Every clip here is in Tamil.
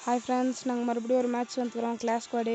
Hi friends, நாங்கள் மறுபடியும் ஒரு மேட்ச் வந்துக்கிறோம் கிளாஸ் ஸ்குவாடு.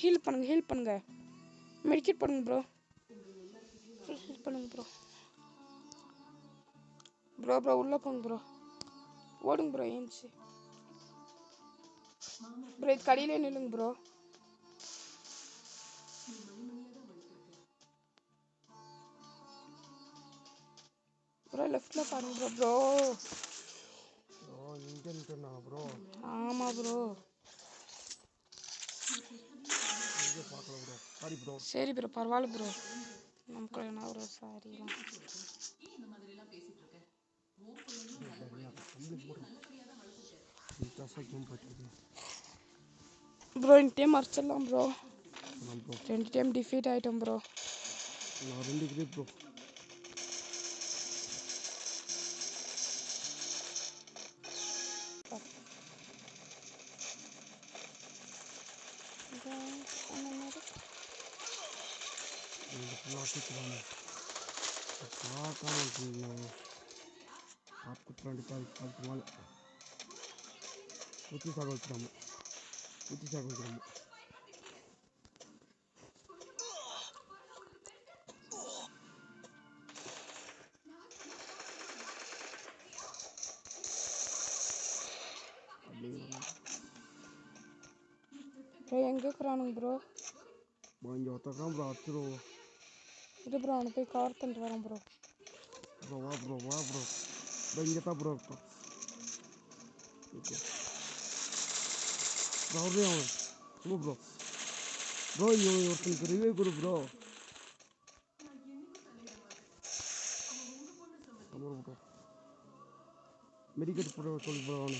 ஹீல் பண்ணுங்க மெடிக்கேட் பண்ணுங்க ப்ரோ. ஹீல் பண்ணுங்க ப்ரோ உள்ள போங்க ப்ரோ. ஓடுங்க ப்ரோ ஏஞ்சி ப்ரோ. இது கடையிலே நில்லுங்க ப்ரோ. ப்ரோ லெஃப்ட்ல பாருங்க ப்ரோ. இங்க நிக்கறனா ப்ரோ? ஆமா ப்ரோ. இங்க பார்க்கல ப்ரோ. Sorry bro. சரி ப்ரோ, பரவாயில்ல ப்ரோ. நமக்கு என்ன ப்ரோ சாரி. இந்த மாதிரி எல்லாம் பேசிட்டு இருக்க. உன் பிள்ளைங்களும் நல்லபடியா ப்ரோ இந்த டைம் அடிச்சிடலாம் ப்ரோ. 2 டைம் டிஃபீட் ஆயிட்டோம் ப்ரோ. நான் 2 கிரேட் ப்ரோ. आपको 25 साल तुम्हारे उसी साल वच्चाम ப்ரோ எங்கே இருக்கிறானுங்க ப்ரோ? இங்கே ஒருத்தக்கான் ப்ரோ அடிச்சிடும். இது ப்ரோ அவனை போய் கவர் பண்ணிட்டு வரேன் ப்ரோ. வா ப்ரோ இங்கே தான் ப்ரோ இருக்கான். ப்ரோ அவரே அவன் ப்ரோ இங்கே ஒருத்தனுக்கு ரிவ்யூ கொடு ப்ரோ. ப்ரோ மெடிக்கெட் போட சொல்லு ப்ரோ. அவனு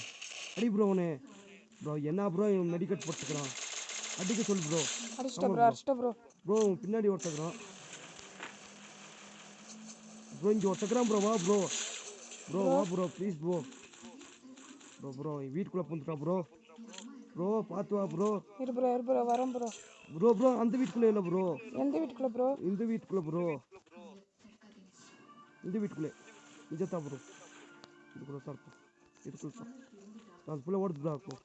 அடி ப்ரோ. அவனு ப்ரோ என்ன ப்ரோ இவன் மெடிக்கெட் போட்டுக்கிறான். அடிக்க சொல்லு ப்ரோ. அடிச்சிட்ட ப்ரோ. ப்ரோ பின்னாடி ஒருத்தக்கிறான் ப்ரோ. இங்கே ஒருத்தக்கிறான் ப்ரோ. வா ப்ரோ. வா ப்ரோ ப்ளீஸ் ப்ரோ. வீட்டுக்குள்ளே பூந்துட்டான் ப்ரோ. ப்ரோ பார்த்து வா ப்ரோ. இரு ப்ரோ வரேன் ப்ரோ. ப்ரோ அந்த வீட்டுக்குள்ளே இல்லை ப்ரோ. எந்த வீட்டுக்குள்ள ப்ரோ? இந்த வீட்டுக்குள்ளே ப்ரோ. இந்த வீட்டுக்குள்ளே இங்கே தான் ப்ரோ. இதுக்குள்ளே தான் இருக்கும். இதுக்குள்ளே தான் அது ஃபுல்லாக ஓடுது ப்ரோ.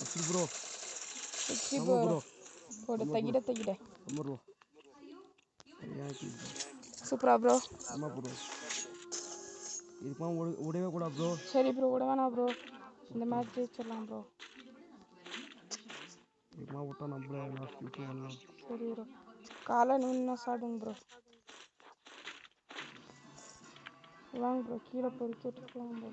அப்படி ப்ரோ. ப்ரோ போடு தகிட ஆமாம் ப்ரோ. சூப்பரா ப்ரோ. ஆமாம் ப்ரோ. இதுக்கு விடவே கூடாது ப்ரோ. சரி ப்ரோ விட வேணாம் ப்ரோ. இந்த மேட்ச் ஜெயிச்சிடலாம் ப்ரோ. இதுக்கு விட்டா நம்மளே லாஸ்ட் விட்டு வரலாம். சரி ப்ரோ காலை நின்று சாப்பிடுங்க ப்ரோ. வாங்க ப்ரோ கீழே பொறுக்கி விட்டுருக்கலாம் ப்ரோ.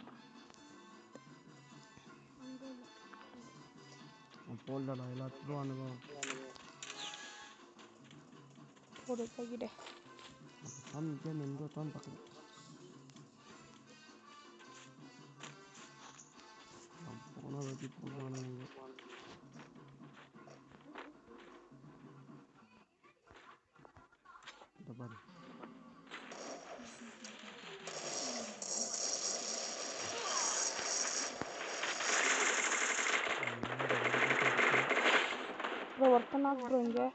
போடலடா எல்லாத்துக்கும் வாங்குவோம். போடு தகிட. சாமி கேம் எங்கே தான் பார்க்குறேன். போனால் வெட்டி போடுவானுங்க. இந்த பாரு ப்ரோ ஒர்க் பண்ணா ப்ரோ இங்கே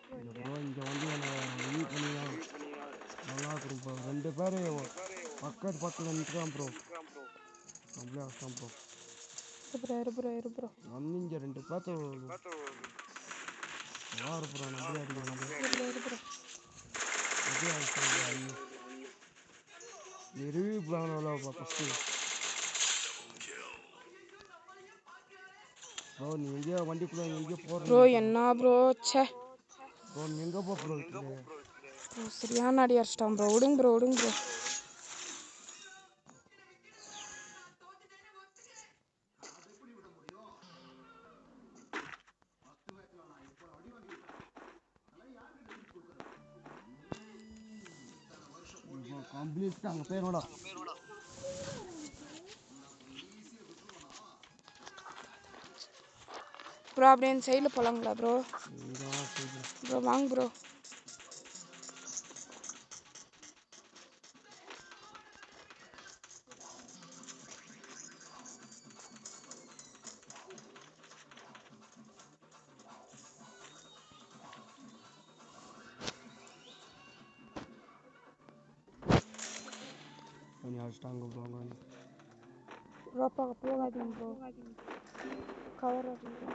வந்து என்னை ரிவ்யூ பண்ணிதான் நல்லா இருக்கும் ப்ரோ. 2 பேர் பக்கத்தில் நிற்கிறான் ப்ரோ. நம்மளே அஷ்டம் ப்ரோ. இரு ப்ரோ வந்து இங்கே 2 பேர்த்து நல்லா ப்ரோ. நம்மளே அடிக்கிறாங்க. அப்படியே அடிச்சாங்க. நீ ரிவ்யூ பண்ணல ஃபஸ்ட்டு ப்ரோ. நீ எங்கேயோ வண்டிக்குள்ளே எங்கேயோ போகிற ப்ரோ. என்ன ப்ரோ ச்சே ப்ரோ. நீ எங்கே ப்ரோ ப்ரோ சரியான அடி அடிச்சிட்டான் ப்ரோ. விடுங்க ப்ரோ. கம்ப்ளீட் அங்கே பேரோட ப்ரோ அப்படியே இந்த சைடில் போகலாங்களா ப்ரோ? வாங்க ப்ரோ. கொஞ்சம் அடிச்சிட்டாங்க ப்ரோ. ப்ரோ போகாதீங்க ப்ரோ. கவர் அடிங்க.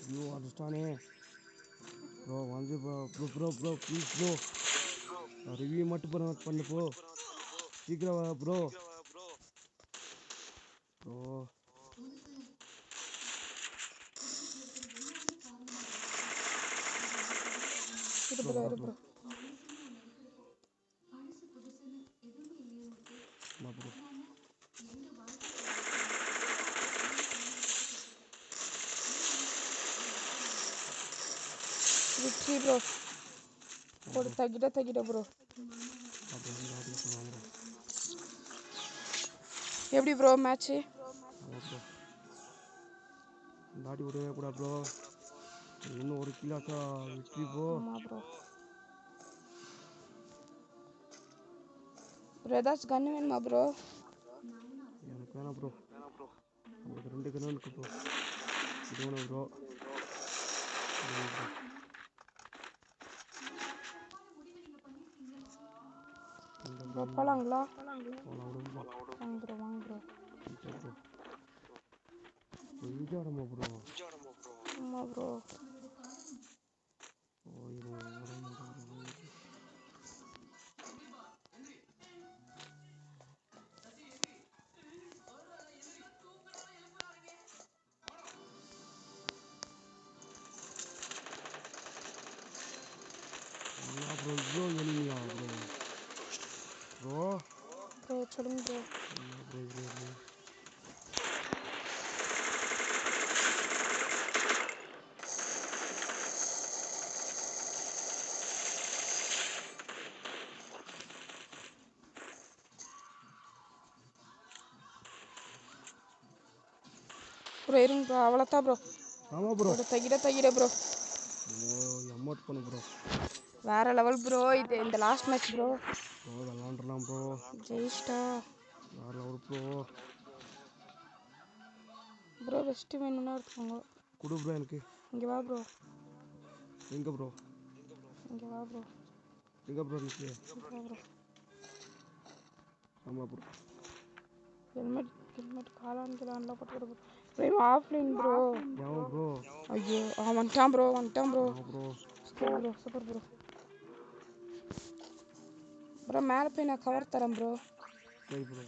ஐயோ அடிச்சிட்டானே ப்ரோ. வந்து ப்ரோ ப்ளீஸ் ப்ரோ. ரிவ்யூ மட்டும் பண்ணு ப்ரோ. சீக்கிரம் வா ப்ரோ. ப்ரோ இரு ப்ரோ. Victory bro. போடு தகிட ப்ரோ. எப்படி ப்ரோ மேட்ச்சு? தாடி விடவே கூடாது ப்ரோ. இன்னும் ஒரு கிலோக்கா விக்ட்ரி ப்ரோ. ஆமாம் ப்ரோ. ஏதாச்சும் கன்று வேணுமா ப்ரோ? எனக்கு வேணாம் ப்ரோ. நமக்கு 2 கன்று இருக்கு ப்ரோ. இது வேணும் ப்ரோ. ப்ரோ போகலாங்களா? வாங்க ப்ரோ. இங்கே வரமா ப்ரோ? ஆமாம் ப்ரோ. ப்ரோ இவ்வளோ எளிமையா ப்ரோ? சொல்லுங்க ப்ரோ. இருங்க ப்ரோ. அவ்வளோதான் ப்ரோ. ஆமாம் ப்ரோ. தகிட ப்ரோ. அமௌண்ட் பண்ணு ப்ரோ. வேற லெவல் ப்ரோ. இது இந்த லாஸ்ட் மேட்ச் ப்ரோ. ப்ரோ விளாண்டுலாம் ப்ரோ. ஜெயிச்சிட்டா வேற லெவல் ப்ரோ. ப்ரோ வெஸ்ட் வேணும்னா எடுத்துக்கோங்க. கொடு ப்ரோ எனக்கு. இங்கே வா ப்ரோ. எங்கே ப்ரோ? இங்கே வா ப்ரோ. எங்கே ப்ரோ நிற்கு? வா ப்ரோ. ஆமாம் ப்ரோ. ஹெல்மெட் காலான்லாம் போட்டு ப்ரோ. Offline bro. எவன் ப்ரோ? ஐயோ வந்துட்டான் bro bro super bro super bro. Bro மேலே போய் நான் கவர் தரேன் ப்ரோ. சரி ப்ரோ.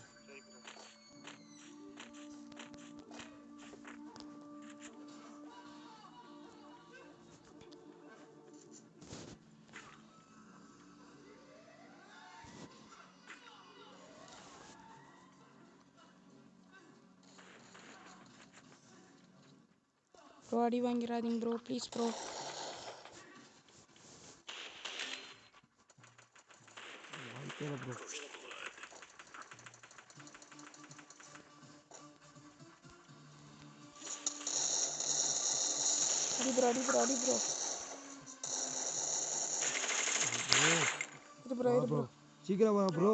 ப்ரோ அடி வாங்கிடாதீங்க ப்ரோ ப்ளீஸ் ப்ரோ. வாங்கிக்கல ப்ரோ. அடி ப்ரோ அடி ப்ரோ அடி ப்ரோ. இது ப்ரோ வா இது ப்ரோ. ப்ரோ. சீக்கிரம் வா bro.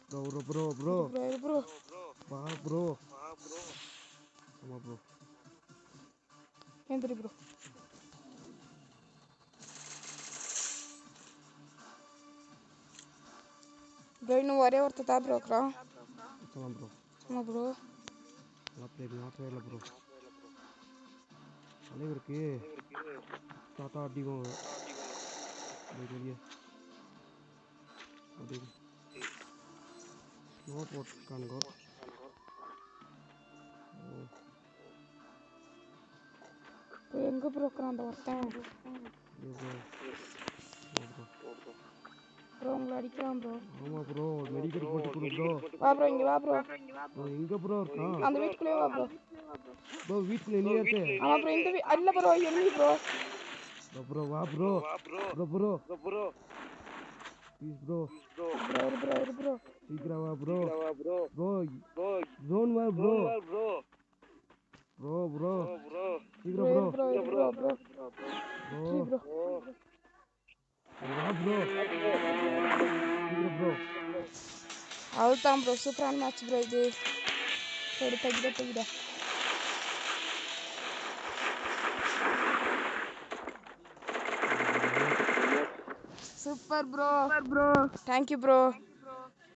Bro bro bro bro. இது ப்ரோ. வா ப்ரோ. ஆமாம் ப்ரோ. ஏந்திரி ப்ரோ. ப்ரோ இன்னும் ஒரே ஒருத்தர் தான் ப்ரோ இருக்கிறான். ஆமாம் ப்ரோ. ஆமாம் ப்ரோ. மாற்றவே இல்லை ப்ரோ. தலைவருக்கு தாத்தா அடிக்கும் வெளியே. அப்படி ஸ்னோ போட்டுருக்கானுங்கோ. எங்கே ப்ரோ இருக்கிறான் அந்த ஒருத்தன்? ப்ரோ உங்களை அடிக்கிறான் ப்ரோ. ஆமாம் ப்ரோ. மெடிக்கல் போட்டு கொடு ப்ரோ. வா ப்ரோ இங்கே வா ப்ரோ. ப்ரோ எங்கே ப்ரோ இருக்கான்? அந்த வீட்டுக்குள்ளே வா ப்ரோ. ப்ரோ வீட்டுக்குள்ளே நீ ஏற்று. ஆமாம் ப்ரோ இந்த இல்லை ப்ரோ எனிமி ப்ரோ. ப்ரோ வா ப்ரோ. Bro please bro. இரு ப்ரோ. சீக்கிரம் வா ப்ரோ. ப்ரோ ஜோன் வா ப்ரோ. ப்ரோ சீக்கிரம் ப்ரோ. ப்ரோ இரு ப்ரோ ப்ரோ. ப்ரோ ப்ரோ வா ப்ரோ. சீக்கிரம் ப்ரோ. அவ்வளோதான் ப்ரோ. சூப்பரான மேட்ச் ப்ரோ இது. சரி தகிட. Super bro. Thank you bro.